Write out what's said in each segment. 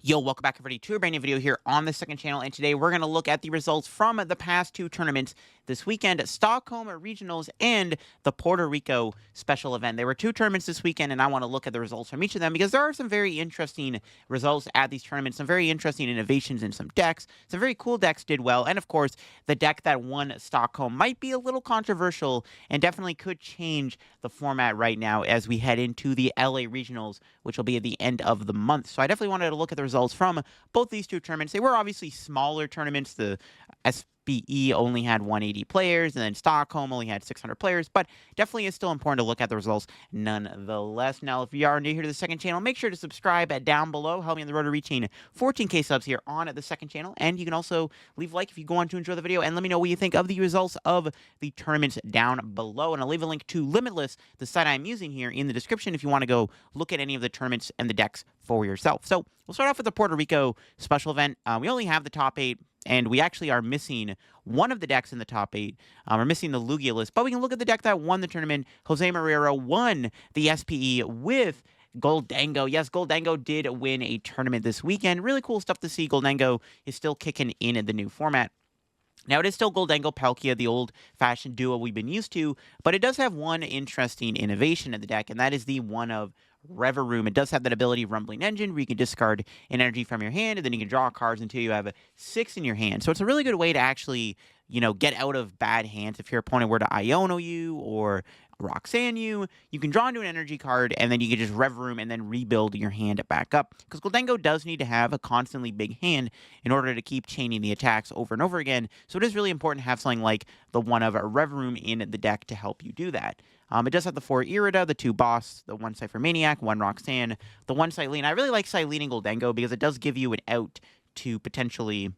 Yo, welcome back everybody to a brand new video here on the second channel, and today we're going to look at the results from the past two tournaments this weekend, Stockholm Regionals and the Puerto Rico special event. There were two tournaments this weekend, and I want to look at the results from each of them because there are some very interesting results at these tournaments, some very interesting innovations in some decks. Some very cool decks did well, and of course, the deck that won Stockholm might be a little controversial and definitely could change the format right now as we head into the LA Regionals, which will be at the end of the month. So I definitely wanted to look at the results from both these two tournaments. They were obviously smaller tournaments. The SBE only had 180 players, and then Stockholm only had 600 players, but definitely is still important to look at the results nonetheless. Now, if you are new here to the second channel, make sure to subscribe down below. Help me on the road to reaching 14K subs here on the second channel, and you can also leave a like if you go on to enjoy the video, and let me know what you think of the results of the tournaments down below, and I'll leave a link to Limitless, the site I'm using here, in the description if you want to go look at any of the tournaments and the decks for yourself. So we'll start off with the Puerto Rico special event. We only have the top 8, and we actually are missing one of the decks in the top 8. We're missing the Lugia list, but we can look at the deck that won the tournament. Jose Marrero won the SPE with Goldango. Yes, Goldango did win a tournament this weekend. Really cool stuff to see. Goldango is still kicking in the new format. Now, it is still Goldango Palkia, the old-fashioned duo we've been used to, but it does have one interesting innovation in the deck, and that is the one of Reverum. It does have that ability, Rumbling Engine, where you can discard an energy from your hand, and then you can draw cards until you have 6 in your hand. So it's a really good way to actually, get out of bad hands. If your opponent were to Iono you or Roxanne you can draw into an energy card, and then you can just Reverum and then rebuild your hand back up. Because Goldango does need to have a constantly big hand in order to keep chaining the attacks over and over again. So it is really important to have something like the one of Reverum in the deck to help you do that. It does have the 4 Irida, the 2 Boss, the 1 Cypher Maniac, 1 Roxanne, the 1 Silene. I really like Silene and Goldango because it does give you an out to potentially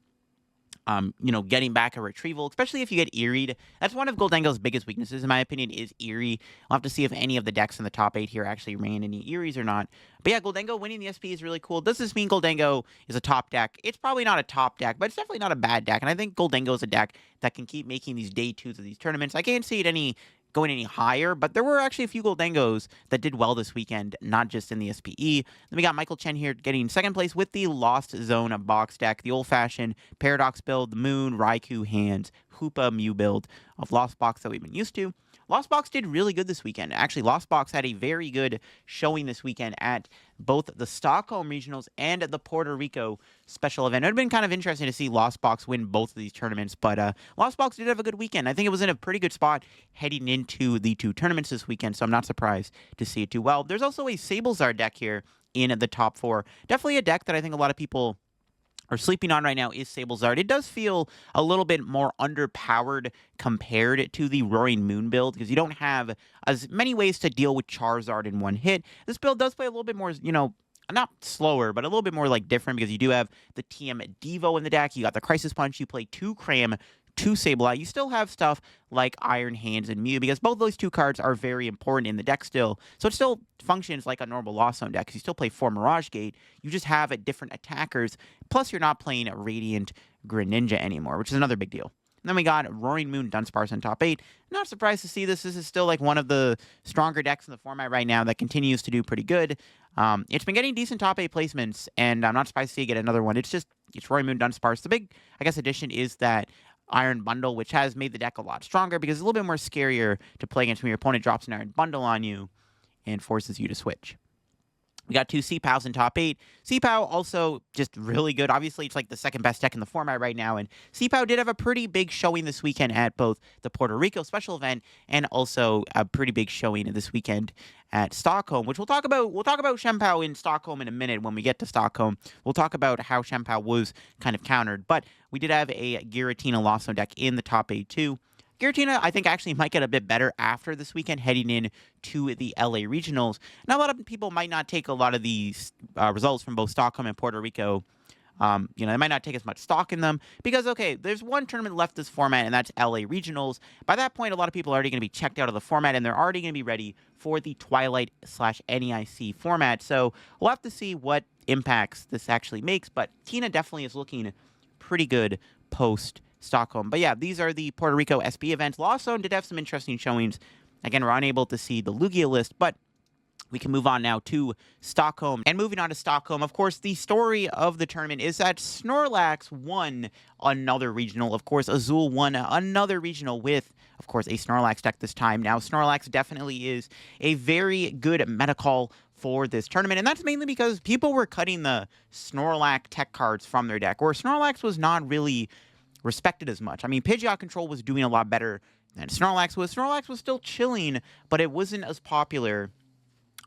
getting back a retrieval, especially if you get Eeried. That's one of Goldango's biggest weaknesses, in my opinion, is Eerie. We'll have to see if any of the decks in the top 8 here actually ran any Eerie's or not. But yeah, Goldango winning the SP is really cool. Does this mean Goldango is a top deck? It's probably not a top deck, but it's definitely not a bad deck. And I think Goldango is a deck that can keep making these day 2s of these tournaments. I can't see it going any higher, but there were actually a few Goldangos that did well this weekend, not just in the SPE. Then we got Michael Chen here getting second place with the Lost Zone box deck, the old-fashioned Paradox build, the Moon, Raikou, Hands, Hoopa, Mew build of Lost Box that we've been used to. Lost Box did really good this weekend. Actually, Lost Box had a very good showing this weekend at both the Stockholm Regionals and the Puerto Rico special event. It would have been kind of interesting to see Lost Box win both of these tournaments, but Lost Box did have a good weekend. I think it was in a pretty good spot heading into the two tournaments this weekend, so I'm not surprised to see it do well. There's also a Sablezard deck here in the top 4. Definitely a deck that I think a lot of people are sleeping on right now is Sablezard. It does feel a little bit more underpowered compared to the Roaring Moon build because you don't have as many ways to deal with Charizard in one hit. This build does play a little bit more, not slower, but a little bit more different because you do have the TM Devo in the deck. You got the Crisis Punch. You play 2 Cram, 2 Sableye. You still have stuff like Iron Hands and Mew because both those 2 cards are very important in the deck still. So it still functions like a normal Lost Zone deck because you still play 4 Mirage Gate. You just have different attackers. Plus, you're not playing Radiant Greninja anymore, which is another big deal. And then we got Roaring Moon Dunsparce in top 8. Not surprised to see this. This is still one of the stronger decks in the format right now that continues to do pretty good. It's been getting decent top 8 placements, and I'm not surprised to see it get another one. It's Roaring Moon Dunsparce. The big, addition is that Iron Bundle, which has made the deck a lot stronger because it's a little bit more scarier to play against when your opponent drops an Iron Bundle on you and forces you to switch. We got 2 Seapows in top 8. Seapow also just really good. Obviously, it's the second best deck in the format right now, and Seapow did have a pretty big showing this weekend at both the Puerto Rico special event and also a pretty big showing this weekend at Stockholm, which we'll talk about. We'll talk about Shempao in Stockholm in a minute when we get to Stockholm. We'll talk about how Shempao was kind of countered, but we did have a Giratina Lost Zone deck in the top 8 too. Giratina, I think, actually might get a bit better after this weekend heading in to the LA Regionals. Now, a lot of people might not take a lot of these results from both Stockholm and Puerto Rico. They might not take as much stock in them because, okay, there's one tournament left this format, and that's LA Regionals. By that point, a lot of people are already going to be checked out of the format, and they're already going to be ready for the Twilight/NEIC format. So we'll have to see what impacts this actually makes, but Tina definitely is looking pretty good post Stockholm. But yeah, these are the Puerto Rico SP events. Lost Zone did have some interesting showings. Again, we're unable to see the Lugia list, but we can move on now to Stockholm. And moving on to Stockholm, of course, the story of the tournament is that Snorlax won another regional. Of course, Azul won another regional with, of course, a Snorlax deck this time. Now, Snorlax definitely is a very good meta call for this tournament, and that's mainly because people were cutting the Snorlax tech cards from their deck, or Snorlax was not really respected as much. I mean, Pidgeot control was doing a lot better than Snorlax was. Snorlax was still chilling, but it wasn't as popular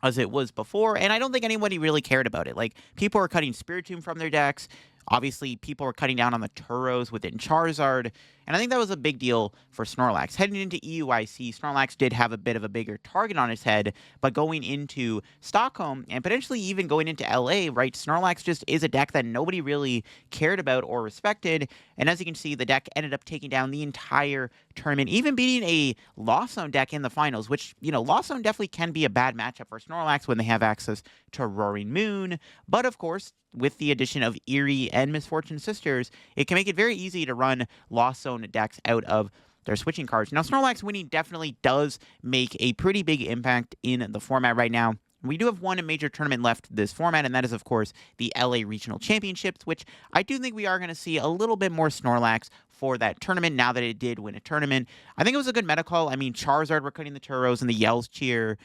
as it was before, and I don't think anybody really cared about it. Like, people were cutting Spiritomb from their decks. Obviously, people were cutting down on the Turos within Charizard, and I think that was a big deal for Snorlax. Heading into EUIC, Snorlax did have a bit of a bigger target on his head, but going into Stockholm, and potentially even going into LA, right, Snorlax just is a deck that nobody really cared about or respected, and as you can see, the deck ended up taking down the entire tournament, even beating a Lost Zone deck in the finals, which, you know, Lost Zone definitely can be a bad matchup for Snorlax when they have access to Roaring Moon, but of course, with the addition of Eerie and Misfortune Sisters, it can make it very easy to run Lost Zone decks out of their switching cards. Now, Snorlax winning definitely does make a pretty big impact in the format right now. We do have one major tournament left this format, and that is, of course, the LA Regional Championships, which I do think we are going to see a little bit more Snorlax for that tournament now that it did win a tournament. I think it was a good meta call. I mean, Charizard were cutting the Turos and the Yells cheer.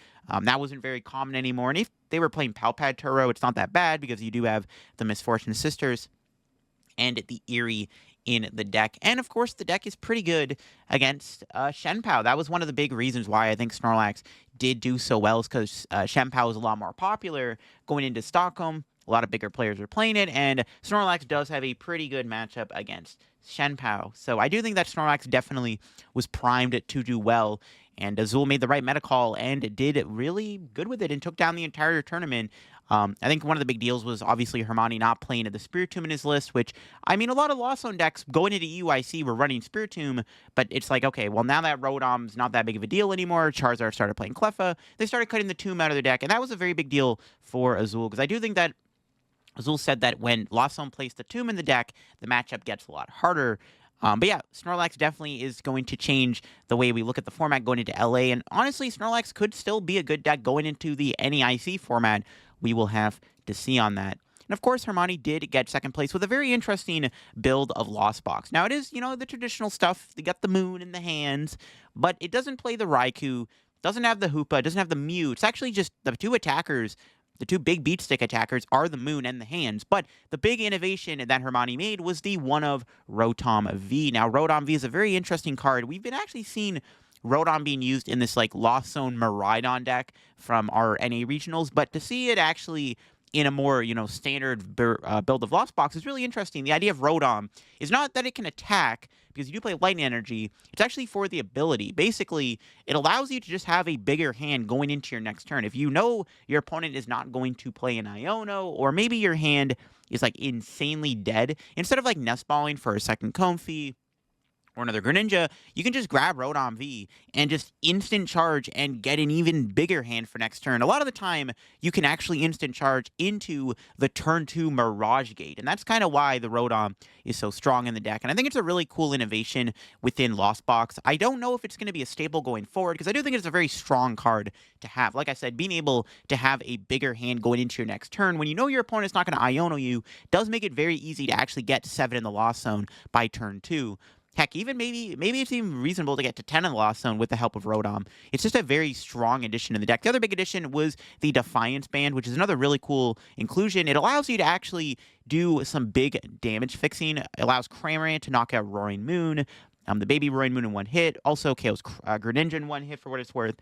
That wasn't very common anymore. And if they were playing Palpad Turo, it's not that bad because you do have the Misfortune Sisters and the Eerie in the deck. And of course, the deck is pretty good against Shenpao. That was one of the big reasons why I think Snorlax did do so well, is because Shenpao was a lot more popular going into Stockholm. A lot of bigger players are playing it, and Snorlax does have a pretty good matchup against Shenpao. So I do think that Snorlax definitely was primed to do well, and Azul made the right meta call and did really good with it and took down the entire tournament. I think one of the big deals was obviously Hermione not playing the Spiritomb in his list, which, I mean, a lot of Lost Zone decks going into UIC were running Spiritomb, but it's like, okay, well, now that Rotom's not that big of a deal anymore, Charizard started playing Cleffa, they started cutting the Tomb out of their deck, and that was a very big deal for Azul, because I do think that Azul said that when Lost Zone placed the Tomb in the deck, the matchup gets a lot harder. But yeah, Snorlax definitely is going to change the way we look at the format going into LA. And honestly, Snorlax could still be a good deck going into the NEIC format. We will have to see on that. And of course, Hermione did get second place with a very interesting build of Lost Box. Now, it is, you know, the traditional stuff. You got the Moon in the hands, but it doesn't play the Raikou, doesn't have the Hoopa, doesn't have the Mew. It's actually just the two attackers. The two big beat stick attackers are the Moon and the hands, but the big innovation that Hermione made was the one of Rotom V. Now, Rotom V is a very interesting card. We've been actually seeing Rotom being used in this like Lost Zone Miraidon deck from our NA regionals, but to see it actually in a more, you know, standard build of Lost Box is really interesting. The idea of Rotom is not that it can attack, because you do play Lightning Energy. It's actually for the ability. Basically, it allows you to just have a bigger hand going into your next turn. If you know your opponent is not going to play an Iono, or maybe your hand is like insanely dead, instead of like nest balling for a second Comfey or another Greninja, you can just grab Rotom V and just instant charge and get an even bigger hand for next turn. A lot of the time, you can actually instant charge into the turn 2 Mirage Gate, and that's kind of why the Rotom is so strong in the deck, and I think it's a really cool innovation within Lost Box. I don't know if it's going to be a staple going forward, because I do think it's a very strong card to have. Like I said, being able to have a bigger hand going into your next turn, when you know your opponent's not going to Iono you, does make it very easy to actually get 7 in the Lost Zone by turn 2. Heck, even maybe it's even reasonable to get to 10 in the Lost Zone with the help of Rotom. It's just a very strong addition to the deck. The other big addition was the Defiance Band, which is another really cool inclusion. It allows you to actually do some big damage fixing. It allows Cramorant to knock out Roaring Moon, the baby Roaring Moon in one hit. Also KOs Greninja in one hit for what it's worth.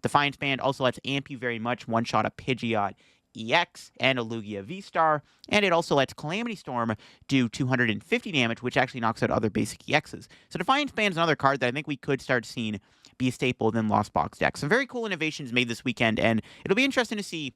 Defiance Band also lets amp you very much, one-shot a Pidgeot EX and a Lugia V-Star, and it also lets Calamity Storm do 250 damage, which actually knocks out other basic EXs. So Defiance Band is another card that I think we could start seeing be a staple in Lost Box decks. Some very cool innovations made this weekend, and it'll be interesting to see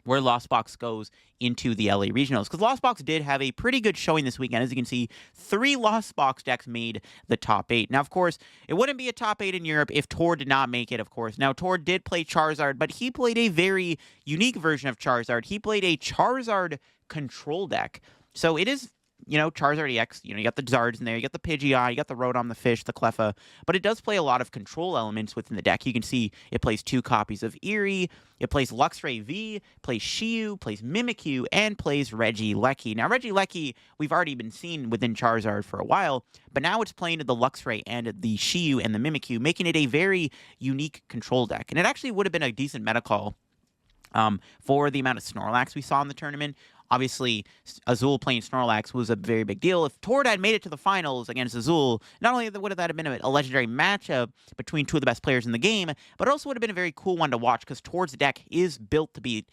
where Lost Box goes into the LA Regionals, because Lost Box did have a pretty good showing this weekend. As you can see, 3 Lost Box decks made the top 8. Now, of course, it wouldn't be a top 8 in Europe if Tor did not make it, of course. Now, Tor did play Charizard, but he played a very unique version of Charizard. He played a Charizard control deck. So it is Charizard EX, you got the Zards in there, you got the Pidgeot, you got the Rotom, the Fish, the Cleffa, but it does play a lot of control elements within the deck. You can see it plays 2 copies of Erie, it plays Luxray V, plays Shiyu, plays Mimikyu, and plays Regieleki. Now, Regieleki, we've already been seeing within Charizard for a while, but now it's playing the Luxray and the Shiyu and the Mimikyu, making it a very unique control deck. And it actually would have been a decent meta call for the amount of Snorlax we saw in the tournament. Obviously, Azul playing Snorlax was a very big deal. If Tord had made it to the finals against Azul, not only would that have been a legendary matchup between 2 of the best players in the game, but it also would have been a very cool one to watch because Tord's deck is built to beat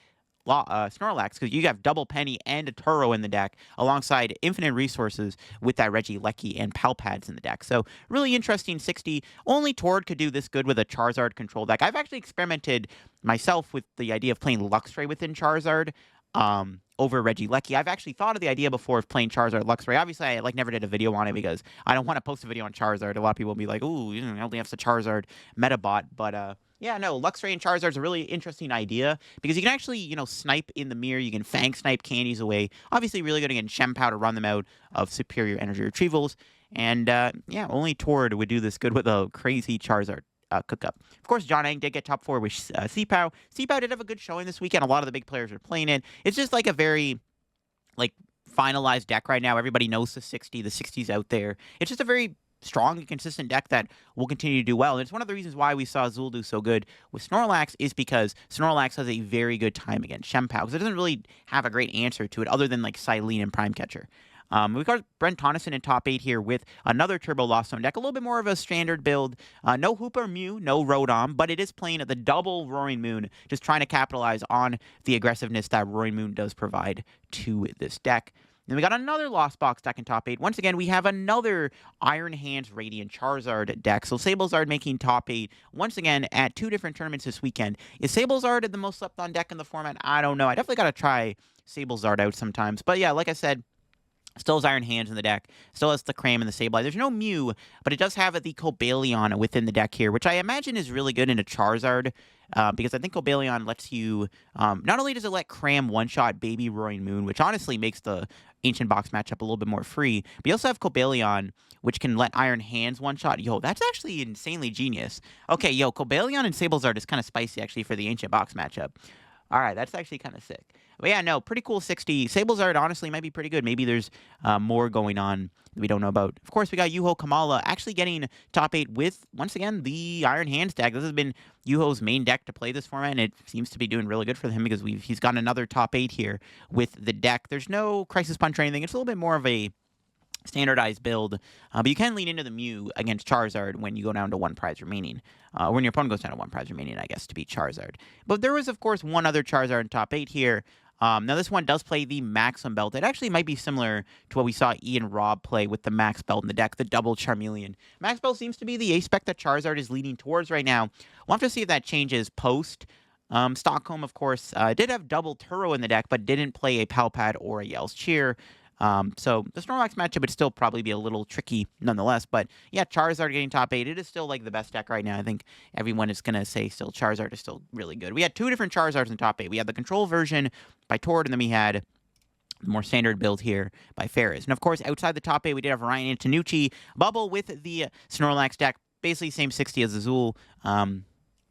Snorlax, because you have double Penny and a Turo in the deck alongside infinite resources with that Regieleki and Palpads in the deck. So really interesting 60. Only Tord could do this good with a Charizard control deck. I've actually experimented myself with the idea of playing Luxray within Charizard over Regieleki. I've actually thought of the idea before of playing Charizard Luxray. Obviously, I never did a video on it because I don't want to post a video on Charizard. A lot of people will be like, ooh, only have the Charizard Metabot, but yeah, no, Luxray and Charizard's a really interesting idea because you can actually, snipe in the mirror. You can Fang Snipe candies away. Obviously, really good against Chempow to run them out of superior energy retrievals. And, yeah, only Tord would do this good with a crazy Charizard cook-up. Of course, John Ang did get top 4 with Seapow. Seapow did have a good showing this weekend. A lot of the big players are playing it. It's just like a very, finalized deck right now. Everybody knows the 60. The 60's out there. It's just a very strong and consistent deck that will continue to do well. And it's one of the reasons why we saw Azul do so good with Snorlax is because Snorlax has a very good time against Chempow because it doesn't really have a great answer to it other than Silene and Prime Catcher. We've got Brent Tonneson in top 8 here with another Turbo Lost Zone deck, a little bit more of a standard build. No Hoopa Mew, no Rotom, but it is playing at the double Roaring Moon, just trying to capitalize on the aggressiveness that Roaring Moon does provide to this deck. Then we got another Lost Box deck in top 8. Once again, we have another Iron Hands Radiant Charizard deck. So Sablezard making top 8 once again at 2 different tournaments this weekend. Is Sablezard the most slept on deck in the format? I don't know. I definitely got to try Sablezard out sometimes. But yeah, like I said, still has Iron Hands in the deck. Still has the Cram and the Sableye. There's no Mew, but it does have the Cobalion within the deck here, which I imagine is really good in a Charizard. Because I think Cobalion lets you, not only does it let Cram one-shot Baby Roaring Moon, which honestly makes the Ancient Box matchup a little bit more free, but you also have Cobalion, which can let Iron Hands one-shot. Yo, that's actually insanely genius. Okay, yo, Cobalion and Sablezard is kind of spicy, actually, for the Ancient Box matchup. All right, that's actually kind of sick. But yeah, no, pretty cool 60. Sablezard, honestly, might be pretty good. Maybe there's more going on that we don't know about. Of course, we got Yuho Kamala actually getting top 8 with, once again, the Iron Hands deck. This has been Yuho's main deck to play this format, and it seems to be doing really good for him because he's got another top 8 here with the deck. There's no Crisis Punch or anything. It's a little bit more of a standardized build, but you can lean into the Mew against Charizard when you go down to 1 prize remaining. When your opponent goes down to 1 prize remaining, I guess, to beat Charizard. But there was, of course, one other Charizard in top 8 here. Now, this one does play the Maxim Belt. It actually might be similar to what we saw Ian Robb play with the Max Belt in the deck, the double Charmeleon. Max Belt seems to be the ace spec that Charizard is leaning towards right now. We'll have to see if that changes post Stockholm, of course. Did have double Turo in the deck, but didn't play a Palpad or a Yell's Cheer. So the Snorlax matchup would still probably be a little tricky nonetheless. But yeah, Charizard getting top 8. It is still the best deck right now. I think everyone is going to say still Charizard is still really good. We had 2 different Charizards in top 8. We had the control version by Tord, and then we had the more standard build here by Ferris. And of course, outside the top 8, we did have Ryan and Tanucci Bubble with the Snorlax deck. Basically same 60 as Azul.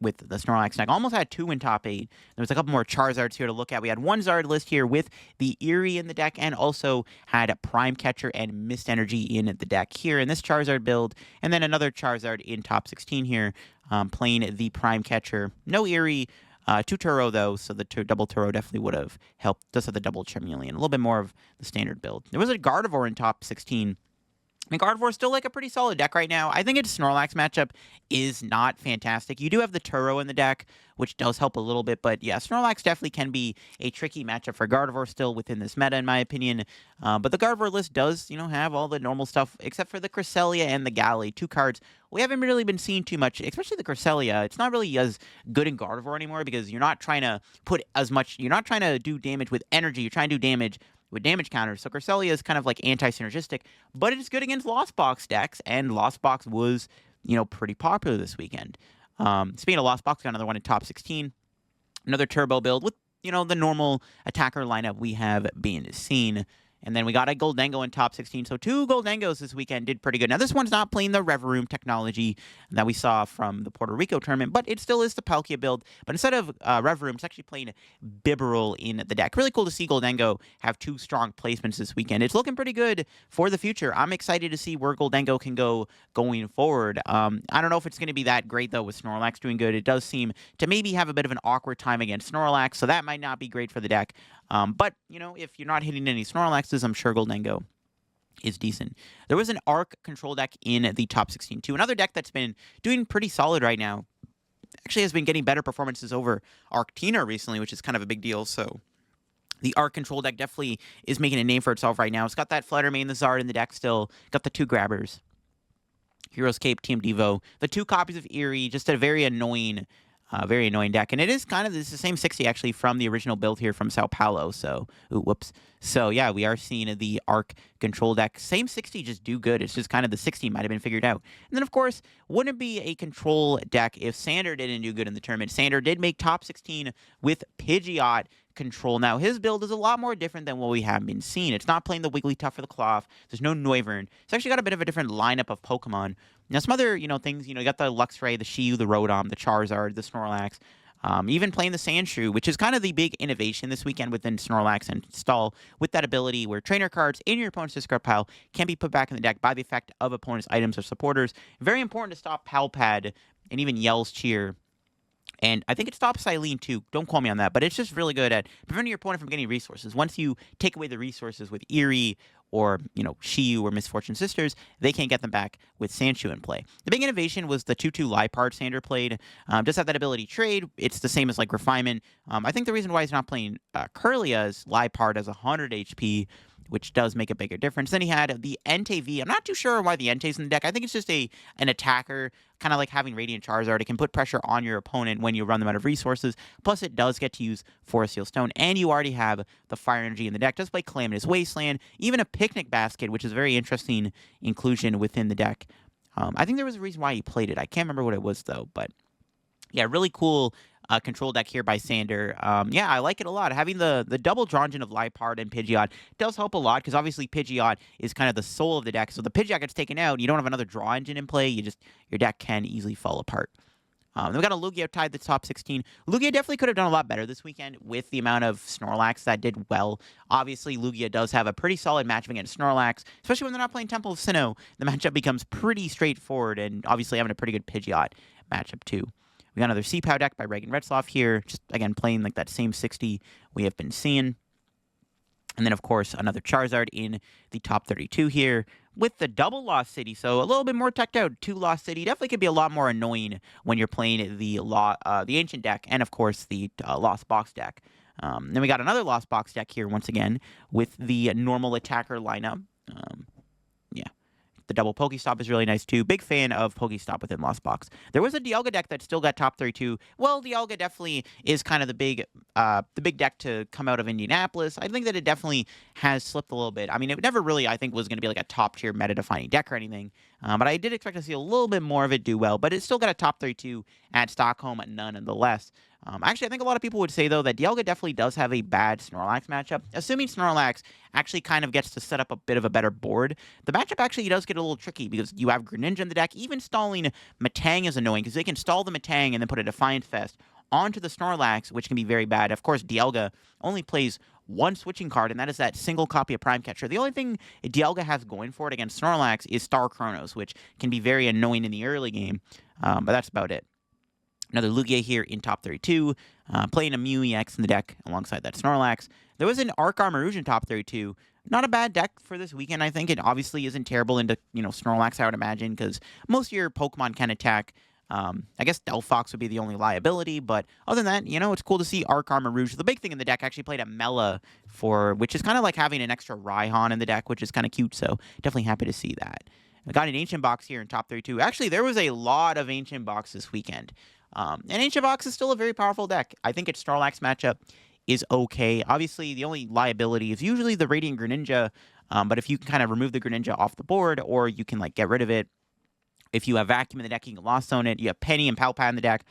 With the Snorlax deck. Almost had 2 in top 8. There was a couple more Charizards here to look at. We had 1 Zard list here with the Erie in the deck and also had a Prime Catcher and Mist Energy in the deck here in this Charizard build. And then another Charizard in top 16 here playing the Prime Catcher. No Erie. 2 Turo, though, so the double Turo definitely would have helped. Does have the double Charmeleon. A little bit more of the standard build. There was a Gardevoir in top 16. I mean, Gardevoir is still a pretty solid deck right now. I think its Snorlax matchup is not fantastic. You do have the Turo in the deck, which does help a little bit. But yeah, Snorlax definitely can be a tricky matchup for Gardevoir still within this meta, in my opinion. But the Gardevoir list does, have all the normal stuff, except for the Cresselia and the Galley. 2 cards we haven't really been seeing too much, especially the Cresselia. It's not really as good in Gardevoir anymore because you're not trying to put as much, you're not trying to do damage with energy. You're trying to do damage with damage counters. So Cresselia is kind of anti-synergistic, but it is good against Lost Box decks, and Lost Box was, pretty popular this weekend. Speaking of Lost Box, got another one in top 16. Another turbo build with, the normal attacker lineup we have been seen. And then we got a Goldengo in top 16. So 2 Goldengos this weekend did pretty good. Now, this one's not playing the Rev Room technology that we saw from the Puerto Rico tournament, but it still is the Palkia build. But instead of Rev Room, it's actually playing Bibarel in the deck. Really cool to see Goldengo have 2 strong placements this weekend. It's looking pretty good for the future. I'm excited to see where Goldengo can go going forward. I don't know if it's going to be that great, though, with Snorlax doing good. It does seem to maybe have a bit of an awkward time against Snorlax, so that might not be great for the deck. But, if you're not hitting any Snorlaxes, I'm sure Goldengo is decent. There was an Arc control deck in the top 16 too. Another deck that's been doing pretty solid right now. Actually has been getting better performances over Arctina recently, which is kind of a big deal. So the Arc control deck definitely is making a name for itself right now. It's got that Flutter Mane, the Zard in the deck still. Got the 2 grabbers. Hero's Cape, Team Devo. The 2 copies of Eerie, just a very annoying deck. And it is it's the same 60, actually, from the original build here from Sao Paulo. So, whoops. So, yeah, we are seeing the Arc control deck. Same 60, just do good. It's just kind of the 60 might have been figured out. And then, of course, wouldn't it be a control deck if Sander didn't do good in the tournament? Sander did make top 16 with Pidgeot control. Now, his build is a lot more different than what we have been seeing. It's not playing the Wigglytuff or the Cloth. There's no Noivern. It's actually got a bit of a different lineup of Pokemon. Now, some other, things, you got the Luxray, the Shiyu, the Rotom, the Charizard, the Snorlax, even playing the Sandshrew, which is kind of the big innovation this weekend within Snorlax and Stall, with that ability where trainer cards in your opponent's discard pile can be put back in the deck by the effect of opponent's items or supporters. Very important to stop Palpad and even Yell's Cheer. And I think it stops Silene too. Don't quote me on that. But it's just really good at preventing your opponent from getting resources. Once you take away the resources with Eerie or, Shiyu or Misfortune Sisters, they can't get them back with Sandshrew in play. The big innovation was the 2/2 Liepard Sander played. Just have that ability trade. It's the same as like Refinement. I think the reason why he's not playing Kirlia is Liepard has 100 HP, which does make a bigger difference. Then he had the Entei V. I'm not too sure why the Entei's in the deck. I think it's just an attacker, kind of like having Radiant Charizard. It can put pressure on your opponent when you run them out of resources. Plus, it does get to use Forest Seal Stone, and you already have the Fire Energy in the deck. Does play Calamitous Wasteland, even a Picnic Basket, which is a very interesting inclusion within the deck. I think there was a reason why he played it. I can't remember what it was, though, but yeah, really cool control deck here by Sander. Yeah, I like it a lot. Having the double draw engine of Liepard and Pidgeot does help a lot, because obviously Pidgeot is kind of the soul of the deck. So the Pidgeot gets taken out, you don't have another draw engine in play. Your deck can easily fall apart. Then we got a Lugia tied the top 16. Lugia definitely could have done a lot better this weekend with the amount of Snorlax that did well. Obviously, Lugia does have a pretty solid matchup against Snorlax, especially when they're not playing Temple of Sinnoh. The matchup becomes pretty straightforward, and obviously having a pretty good Pidgeot matchup too. We got another C-Pow deck by Reagan Retzloff here, just, again, playing like that same 60 we have been seeing. And then, of course, another Charizard in the top 32 here with the double Lost City. So a little bit more teched out. 2 Lost City definitely could be a lot more annoying when you're playing the Ancient deck and, of course, the Lost Box deck. Then we got another Lost Box deck here once again with the normal attacker lineup. Yeah. The double Pokestop is really nice, too. Big fan of Pokestop within Lost Box. There was a Dialga deck that still got top 32. Well, Dialga definitely is kind of the big deck to come out of Indianapolis. I think that it definitely has slipped a little bit. I mean, it never really, I think, was going to be like a top-tier meta-defining deck or anything. But I did expect to see a little bit more of it do well. But it still got a top 32 at Stockholm nonetheless. Actually, I think a lot of people would say, though, that Dialga definitely does have a bad Snorlax matchup. Assuming Snorlax actually kind of gets to set up a bit of a better board, the matchup actually does get a little tricky because you have Greninja in the deck. Even stalling Metang is annoying because they can stall the Metang and then put a Defiant Fest onto the Snorlax, which can be very bad. Of course, Dialga only plays one switching card, and that is that single copy of Prime Catcher. The only thing Dialga has going for it against Snorlax is Star Chronos, which can be very annoying in the early game, but that's about it. Another Lugia here in top 32, playing a Mew EX in the deck alongside that Snorlax. There was an Arc Armarouge in top 32. Not a bad deck for this weekend, I think. It obviously isn't terrible into, Snorlax, I would imagine, because most of your Pokemon can attack. I guess Delphox would be the only liability, but other than that, it's cool to see Arc Armarouge. The big thing in the deck actually played a Mela, which is kind of like having an extra Raihan in the deck, which is kind of cute, so definitely happy to see that. I got an Ancient Box here in top 32. Actually, there was a lot of Ancient Box this weekend. And Ancient Box is still a very powerful deck. I think its Snorlax matchup is okay. Obviously, the only liability is usually the Radiant Greninja, but if you can kind of remove the Greninja off the board, or you can get rid of it, if you have Vacuum in the deck, you can Lost Zone it. You have Penny and Palpat in the deck.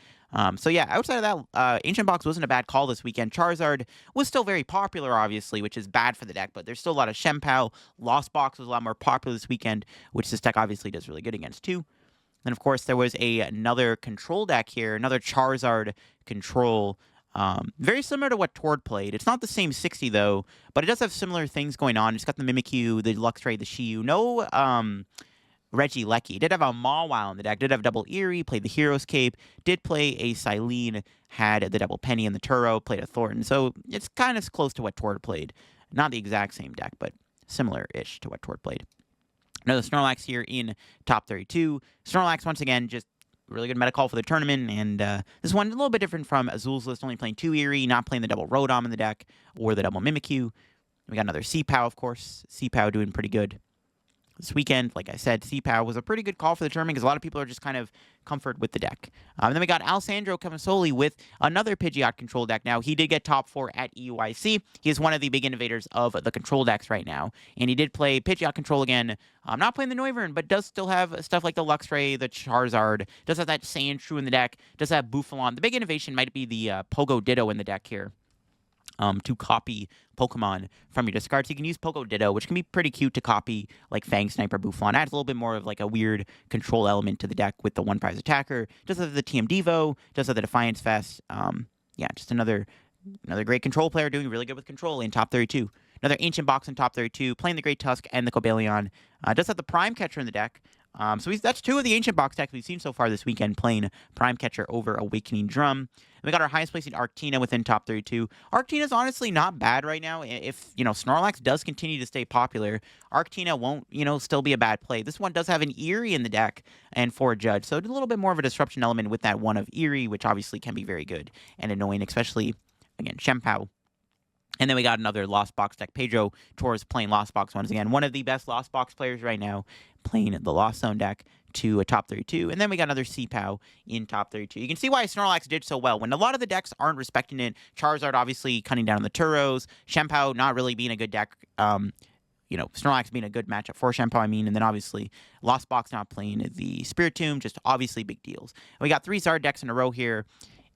So yeah, outside of that, Ancient Box wasn't a bad call this weekend. Charizard was still very popular, obviously, which is bad for the deck, but there's still a lot of Shenpao. Lost Box was a lot more popular this weekend, which this deck obviously does really good against too. Then, of course, there was another control deck here, another Charizard control. Very similar to what Tord played. It's not the same 60, though, but it does have similar things going on. It's got the Mimikyu, the Luxray, the Shiyu. No Regieleki. Did have a Mawile in the deck. Did have double Eerie, played the Hero's Cape. Did play a Silene, had the double Penny in the Turo, played a Thornton. So it's kind of close to what Tord played. Not the exact same deck, but similar-ish to what Tord played. Another Snorlax here in top 32. Snorlax, once again, just really good meta call for the tournament, and this one a little bit different from Azul's list, only playing 2 Eerie, not playing the double Rotom in the deck, or the double Mimikyu. We got another Seapow, of course. Seapow doing pretty good this weekend. Like I said, Seapow was a pretty good call for the tournament because a lot of people are just kind of comfort with the deck. And then we got Alessandro Cavazzoli with another Pidgeot control deck. Now, he did get top 4 at EUIC. He is one of the big innovators of the control decks right now. And he did play Pidgeot control again. Not playing the Noivern, but does still have stuff like the Luxray, the Charizard. Does have that Sandshrew in the deck. Does have Bouffalon. The big innovation might be the Pogo Ditto in the deck here. To copy Pokemon from your discard. So you can use Pogo Ditto, which can be pretty cute to copy, like Fang Sniper, Bouffalon. Adds a little bit more of like a weird control element to the deck with the 1-prize attacker. Does have the TM Devo, does have the Defiance Fest. Yeah, just another great control player doing really good with control in top 32. Another Ancient Box in top 32, playing the Great Tusk and the Cobalion. Does have the Prime Catcher in the deck. So that's 2 of the Ancient Box decks we've seen so far this weekend, playing Prime Catcher over Awakening Drum. And we got our highest placing Arctina within top 32. Arctina's honestly not bad right now. If, Snorlax does continue to stay popular, Arctina won't, still be a bad play. This one does have an Eerie in the deck and 4 Judge, so a little bit more of a disruption element with that one of Eerie, which obviously can be very good and annoying, especially, again, Shenpao. And then we got another Lost Box deck. Pedro Torres playing Lost Box once again. One of the best Lost Box players right now, playing the Lost Zone deck to a top 32. And then we got another Seapow in top 32. You can see why Snorlax did so well. When a lot of the decks aren't respecting it, Charizard obviously cutting down on the Turos, Shenpao not really being a good deck, Snorlax being a good matchup for Shenpao, and then obviously Lost Box not playing the Spiritomb, just obviously big deals. And we got 3 Zard decks in a row here.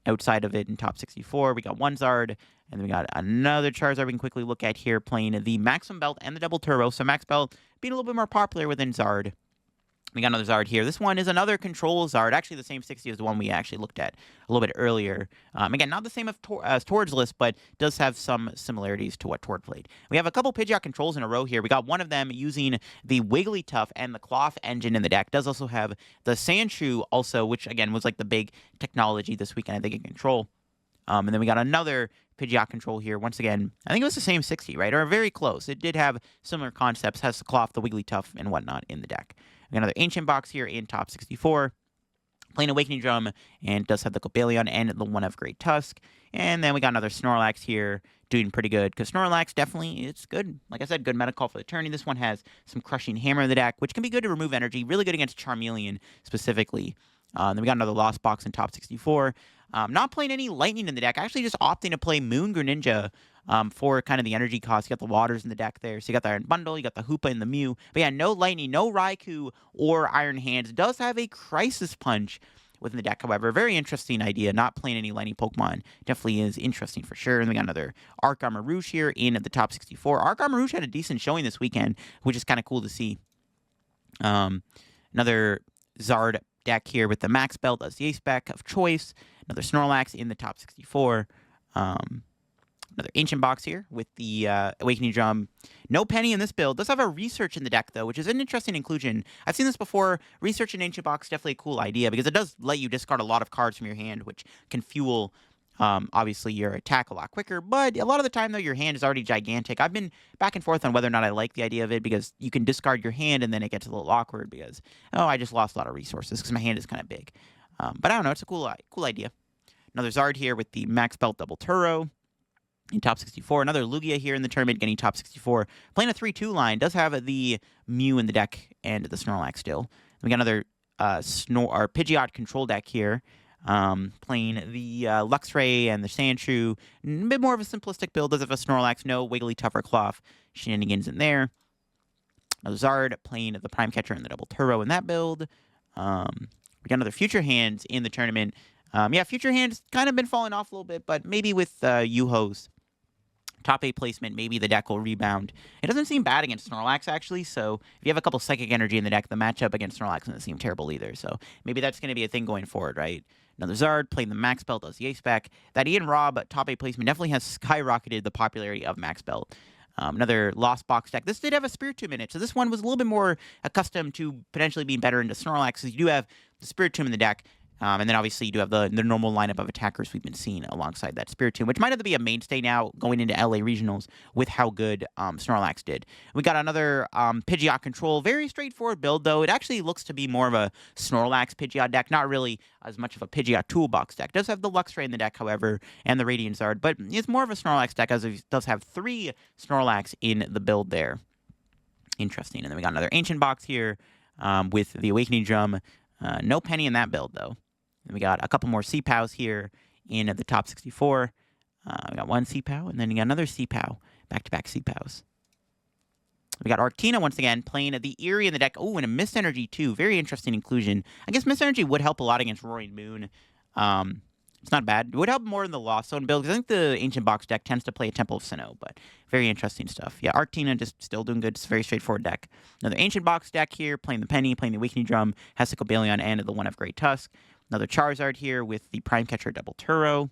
Outside of it in top 64, we got 1 Zard, and then we got another Charizard we can quickly look at here, playing the Maximum Belt and the Double Turbo. So Max Belt being a little bit more popular within Zard. We got another Zard here. This one is another Control Zard, actually the same 60 as the one we actually looked at a little bit earlier. Again, not the same as Tord's list, but does have some similarities to what Tord played. We have a couple Pidgeot controls in a row here. We got one of them using the Wigglytuff and the Cloth engine in the deck. Does also have the Sandshrew also, which again was like the big technology this weekend, I think, in control. And then we got another Pidgeot control here. Once again, I think it was the same 60, right? Or very close. It did have similar concepts, has the Cloth, the Wigglytuff, and whatnot in the deck. We got another Ancient Box here in top 64. Playing Awakening Drum, and does have the Cobalion and the one of Great Tusk. And then we got another Snorlax here, doing pretty good, because Snorlax definitely, it's good. Like I said, good meta call for the tourney. This one has some Crushing Hammer in the deck, which can be good to remove energy, really good against Charmeleon specifically. Then we got another Lost Box in top 64. Not playing any Lightning in the deck, actually just opting to play Moon Greninja for kind of the energy cost. You got the Waters in the deck there. So you got the Iron Bundle, you got the Hoopa and the Mew. But yeah, no Lightning, no Raikou or Iron Hands. It does have a Crisis Punch within the deck, however. Very interesting idea. Not playing any Lightning Pokemon definitely is interesting for sure. And we got another Arc Armor Rouge here in at the top 64. Arc Armor Rouge had a decent showing this weekend, which is kind of cool to see. Another Zard deck here with the Max Belt as the ace spec of choice. Another Snorlax in the top 64. Another Ancient Box here with the Awakening Drum. No Penny in this build. Does have a Research in the deck, though, which is an interesting inclusion. I've seen this before. Research in Ancient Box, definitely a cool idea, because it does let you discard a lot of cards from your hand, which can fuel, obviously, your attack a lot quicker. But a lot of the time, though, your hand is already gigantic. I've been back and forth on whether or not I like the idea of it, because you can discard your hand, and then it gets a little awkward, because, oh, I just lost a lot of resources, because my hand is kind of big. But I don't know. It's a cool idea. Another Zard here with the Max Belt Double Turo in top 64. Another Lugia here in the tournament, getting top 64. Playing a 3-2 line. Does have the Mew in the deck and the Snorlax still. We got another Pidgeot control deck here. Playing the Luxray and the Sandshrew. A bit more of a simplistic build. Does have a Snorlax, no Wigglytuff or Cloth shenanigans in there. Another Zard playing the Prime Catcher and the Double Turbo in that build. We got another Future Hands in the tournament. Yeah, Future Hand's kind of been falling off a little bit, but maybe with Yuho's top 8 placement, maybe the deck will rebound. It doesn't seem bad against Snorlax, actually, so if you have a couple Psychic Energy in the deck, the matchup against Snorlax doesn't seem terrible either, so maybe that's going to be a thing going forward, right? Another Zard, playing the Max Belt, does the Ace Spec. That Ian Robb top 8 placement definitely has skyrocketed the popularity of Max Belt. Another Lost Box deck. This did have a Spiritomb in it, so this one was a little bit more accustomed to potentially being better into Snorlax, because you do have the Spiritomb in the deck. And then obviously you do have the normal lineup of attackers we've been seeing alongside that Spiritomb, which might have to be a mainstay now going into LA Regionals with how good Snorlax did. We got another Pidgeot control. Very straightforward build, though. It actually looks to be more of a Snorlax Pidgeot deck, not really as much of a Pidgeot toolbox deck. It does have the Luxray in the deck, however, and the Radiant Zard, but it's more of a Snorlax deck, as it does have 3 Snorlax in the build there. Interesting. And then we got another Ancient box here with the Awakening Drum. No Penny in that build, though. Then we got a couple more C-Pows here in the top 64. We got one C-Pow, and then we got another C-Pow. Back-to-back C-Pows. We got Arctina once again playing the Eerie in the deck. Oh, and a Mist Energy, too. Very interesting inclusion. I guess Mist Energy would help a lot against Roaring Moon. It's not bad. It would help more in the Lost Zone build, because I think the Ancient Box deck tends to play a Temple of Sinnoh, but very interesting stuff. Yeah, Arctina just still doing good. It's a very straightforward deck. Another Ancient Box deck here, playing the Penny, playing the Awakening Drum, has the Cobalion and the one of Great Tusk. Another Charizard here with the Prime Catcher Double Turo.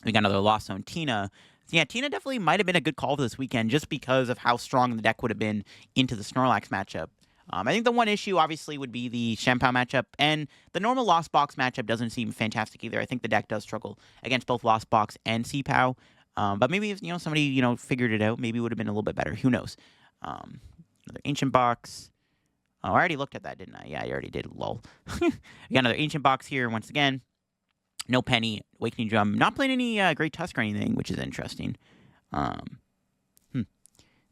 We got another Lost Zone Tina. Yeah, Tina definitely might have been a good call for this weekend just because of how strong the deck would have been into the Snorlax matchup. I think the one issue, obviously, would be the Shenpao matchup, and the normal Lost Box matchup doesn't seem fantastic either. I think the deck does struggle against both Lost Box and C-Pow, but maybe if somebody figured it out, maybe it would have been a little bit better. Who knows? Another Ancient Box. Oh, I already looked at that, didn't I? Yeah, I already did. Lol. We got another Ancient Box here once again. No Penny, Awakening Drum. Not playing any Great Tusk or anything, which is interesting.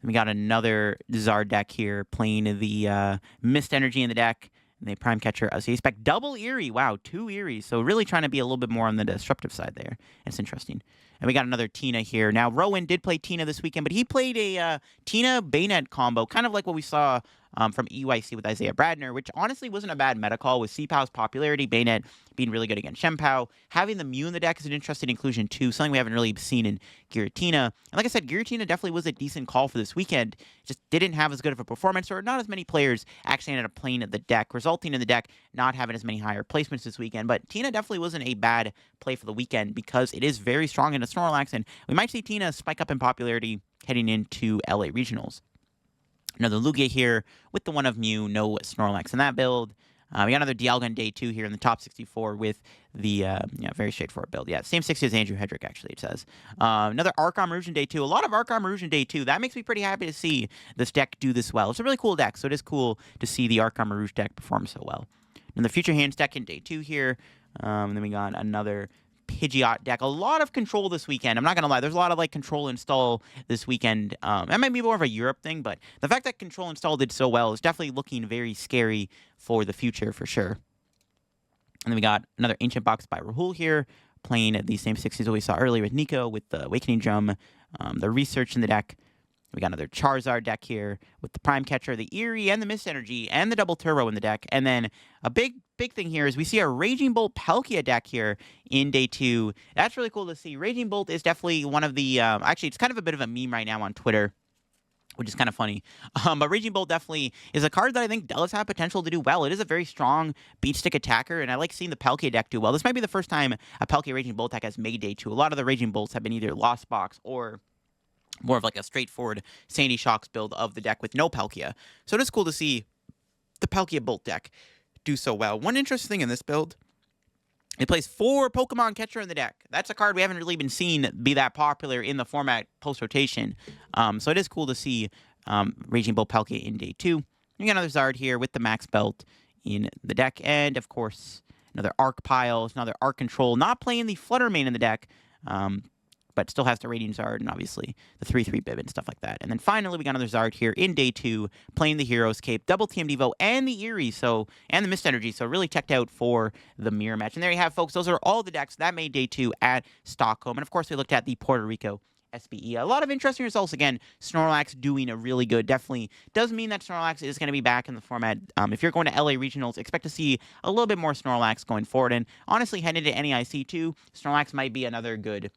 We got another Zard deck here, playing the Mist Energy in the deck. And the Prime Catcher, so you expect double Eerie. Wow, 2 Eries. So really trying to be a little bit more on the disruptive side there. That's interesting. And we got another Tina here. Now, Rowan did play Tina this weekend, but he played a Tina Bayonet combo, kind of like what we saw from EYC with Isaiah Bradner, which honestly wasn't a bad meta call with C-Pow's popularity, Bayonet being really good against Shenpao. Having the Mew in the deck is an interesting inclusion, too, something we haven't really seen in Giratina. And like I said, Giratina definitely was a decent call for this weekend. Just didn't have as good of a performance, or not as many players actually ended up playing the deck, resulting in the deck not having as many higher placements this weekend. But Tina definitely wasn't a bad play for the weekend because it is very strong in the Snorlax, and we might see Tina spike up in popularity heading into LA Regionals. Another Lugia here with the one of Mew, no Snorlax in that build. We got another Dialga on day 2 here in the top 64 with the, very straightforward build. Yeah, same 60 as Andrew Hedrick, actually, it says. Another Archon Rouge in day 2. A lot of Archon Rouge in day 2. That makes me pretty happy to see this deck do this well. It's a really cool deck, so it is cool to see the Archon Rouge deck perform so well. Another Future Hands deck in day 2 here. And then we got another Pidgeot deck. A lot of control this weekend. I'm not going to lie. There's a lot of control install this weekend. That might be more of a Europe thing, but the fact that control install did so well is definitely looking very scary for the future for sure. And then we got another Ancient Box by Rahul here, playing the same 60s that we saw earlier with Nico with the Awakening Drum, the Research in the deck. We got another Charizard deck here with the Prime Catcher, the Eerie, and the Mist Energy, and the Double Turbo in the deck. And then a big thing here is we see a Raging Bolt Palkia deck here in day 2. That's really cool to see. Raging Bolt is definitely one of the... actually, it's kind of a bit of a meme right now on Twitter, which is kind of funny. But Raging Bolt definitely is a card that I think does have potential to do well. It is a very strong beat stick attacker, and I like seeing the Palkia deck do well. This might be the first time a Palkia Raging Bolt deck has made day 2. A lot of the Raging Bolts have been either Lost Box or more of a straightforward Sandy Shocks build of the deck with no Palkia. So it is cool to see the Palkia Bolt deck do so well. One interesting thing in this build, it plays 4 Pokemon Catcher in the deck. That's a card we haven't really been seeing be that popular in the format post-rotation. So it is cool to see Raging Bolt Palkia in day 2. We got another Zard here with the Max Belt in the deck. And, of course, another Arc Piles, another Arc Control. Not playing the Flutter Mane in the deck, but still has the Radiant Zard and obviously the 3/3 Bib and stuff like that. And then finally, we got another Zard here in day 2, playing the Hero's Cape, double TM Devo, and the Eerie, and the Mist Energy. So really checked out for the mirror match. And there you have, folks. Those are all the decks that made day 2 at Stockholm. And of course, we looked at the Puerto Rico SBE. A lot of interesting results. Again, Snorlax doing a really good. Definitely does mean that Snorlax is going to be back in the format. If you're going to LA Regionals, expect to see a little bit more Snorlax going forward. And honestly, heading to NEIC too, Snorlax might be another good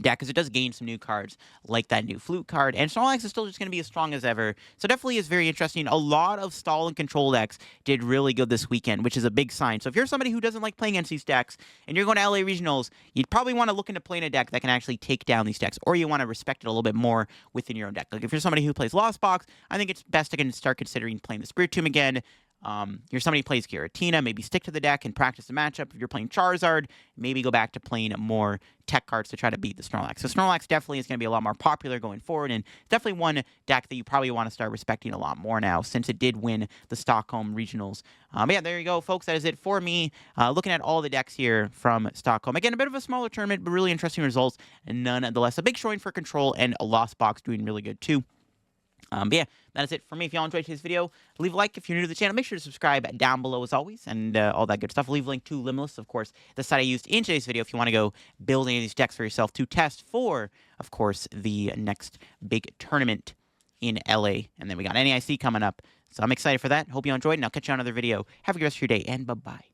deck because it does gain some new cards like that new Flute card, and Snorlax is still just going to be as strong as ever, so definitely is very interesting. A lot of stall and control decks did really good this weekend, which is a big sign. So if you're somebody who doesn't like playing against these decks and you're going to LA Regionals, you'd probably want to look into playing a deck that can actually take down these decks, or you want to respect it a little bit more within your own deck. Like if you're somebody who plays Lost Box, I think it's best to start considering playing the Spirit Tomb again. You're somebody who plays Giratina, maybe stick to the deck and practice the matchup. If you're playing Charizard, maybe go back to playing more tech cards to try to beat the Snorlax. So Snorlax definitely is going to be a lot more popular going forward, and definitely one deck that you probably want to start respecting a lot more now since it did win the Stockholm Regionals. But yeah, there you go, folks. That is it for me. Looking at all the decks here from Stockholm. Again, a bit of a smaller tournament, but really interesting results, and nonetheless, a big showing for Control and a Lost Box doing really good too. But yeah, that is it for me. If y'all enjoyed today's video, leave a like. If you're new to the channel, make sure to subscribe down below as always, and all that good stuff. I'll leave a link to Limitless, of course, the site I used in today's video if you want to go build any of these decks for yourself to test for, of course, the next big tournament in LA. And then we got NEIC coming up, so I'm excited for that. Hope you enjoyed, and I'll catch you on another video. Have a good rest of your day, and bye-bye.